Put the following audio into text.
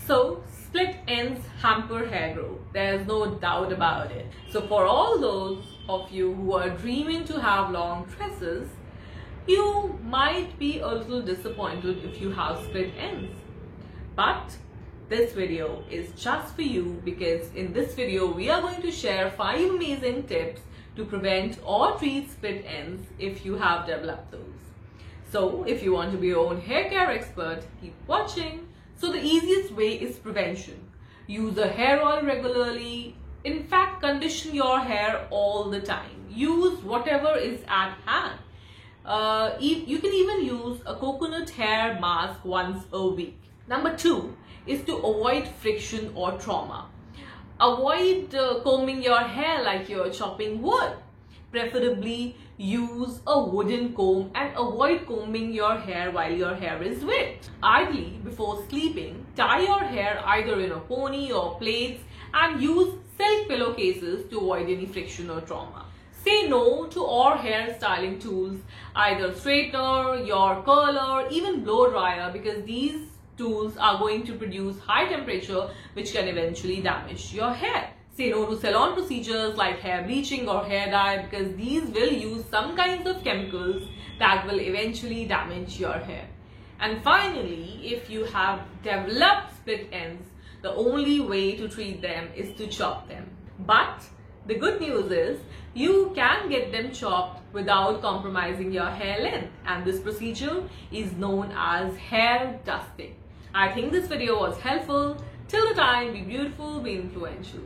So split ends hamper hair growth. There's no doubt about it. So for all those of you who are dreaming to have long tresses, you might be a little disappointed if you have split ends. But this video is just for you, because in this video we are going to share 5 amazing tips to prevent or treat split ends if you have developed those. So if you want to be your own hair care expert, keep watching. So the easiest way is prevention. Use a hair oil regularly. In fact, condition your hair all the time. Use whatever is at hand. You can even use a coconut hair mask once a week. Number 2 is to avoid friction or trauma. Avoid combing your hair like you're chopping wood. Preferably use a wooden comb and avoid combing your hair while your hair is wet. Ideally, before sleeping, tie your hair either in a pony or plaits and use silk pillowcases to avoid any friction or trauma. Say no to all hair styling tools, either straightener, your curler, even blow dryer, because these tools are going to produce high temperature which can eventually damage your hair. Say no to salon procedures like hair bleaching or hair dye, because these will use some kinds of chemicals that will eventually damage your hair. And finally, if you have developed split ends, the only way to treat them is to chop them. But the good news is you can get them chopped without compromising your hair length, and this procedure is known as hair dusting. I think this video was helpful. Till the time, be beautiful, be influential.